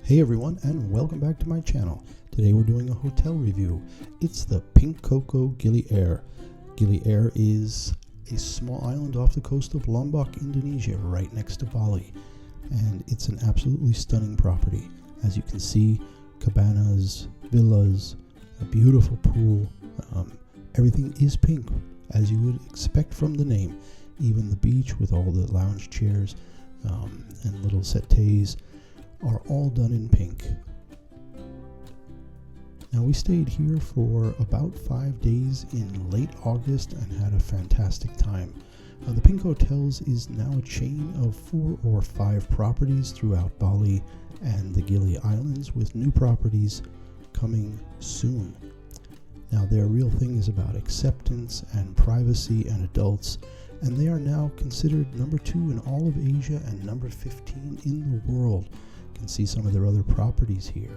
Hey everyone, and welcome back to my channel. Today we're doing a hotel review. It's the Pink Coco Gili Air. Gili Air is a small island off the coast of Lombok, Indonesia, right next to Bali. And it's an absolutely stunning property. As you can see, cabanas, villas, a beautiful pool. Everything is pink, as you would expect from the name. Even the beach with all the lounge chairs and little settees are all done in pink. Now we stayed here for about 5 days in late August and had a fantastic time. The Pink Hotels is now a chain of 4 or 5 properties throughout Bali and the Gili Islands, with new properties coming soon. Now their real thing is about acceptance and privacy and adults, and they are now considered number 2 in all of Asia and number 15 in the world. You can see some of their other properties here,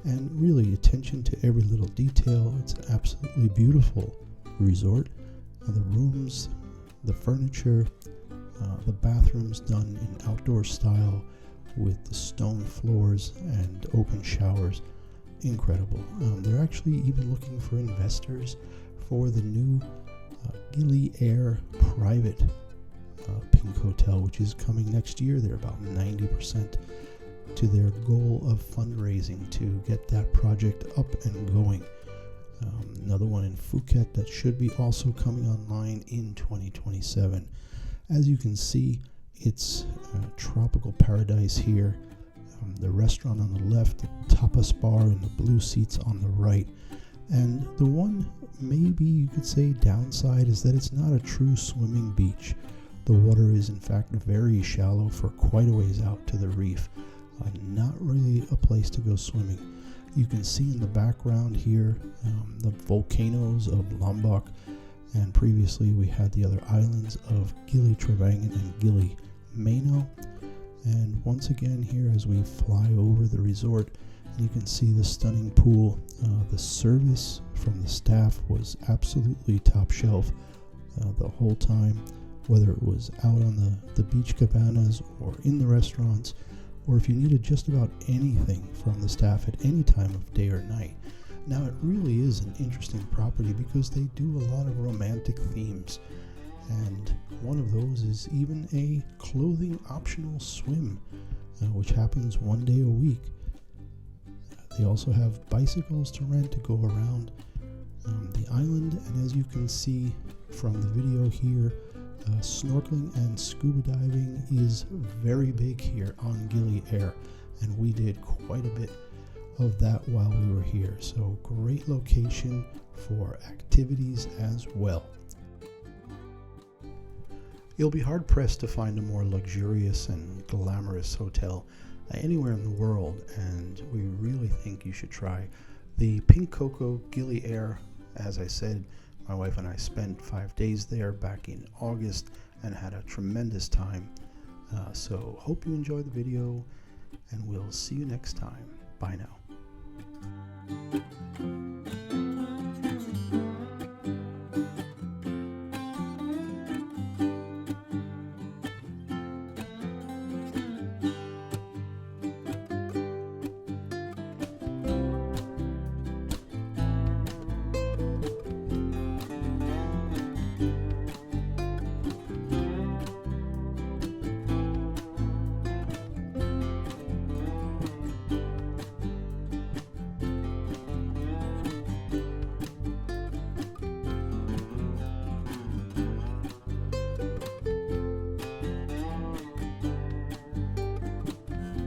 and really attention to every little detail. It's an absolutely beautiful resort. The rooms, the furniture, the bathrooms done in outdoor style with the stone floors and open showers. Incredible. They're actually even looking for investors for the new Gili Air private Pink Hotel, which is coming next year. They're about 90% to their goal of fundraising to get that project up and going. Another one in Phuket that should be also coming online in 2027. As you can see, it's a tropical paradise here. The restaurant on the left, the tapas bar, and the blue seats on the right. And the one, maybe you could say, downside is that it's not a true swimming beach. The water is in fact very shallow for quite a ways out to the reef. Not really a place to go swimming. You can see in the background here the volcanoes of Lombok, and previously we had the other islands of Gili Trawangan and Gili Meno. And once again here, as we fly over the resort, you can see the stunning pool. The service from the staff was absolutely top shelf the whole time, whether it was out on the beach cabanas or in the restaurants, or if you needed just about anything from the staff at any time of day or night. Now it really is an interesting property because they do a lot of romantic themes, and one of those is even a clothing optional swim, which happens 1 day a week. They also have bicycles to rent to go around the island, and as you can see from the video here, snorkeling and scuba diving is very big here on Gili Air, and we did quite a bit of that while we were here. So great location for activities as well. You'll be hard pressed to find a more luxurious and glamorous hotel anywhere in the world, and we really think you should try the Pink Coco Gili Air. As I said, my wife and I spent 5 days there back in August and had a tremendous time. So hope you enjoy the video, and we'll see you next time. Bye now.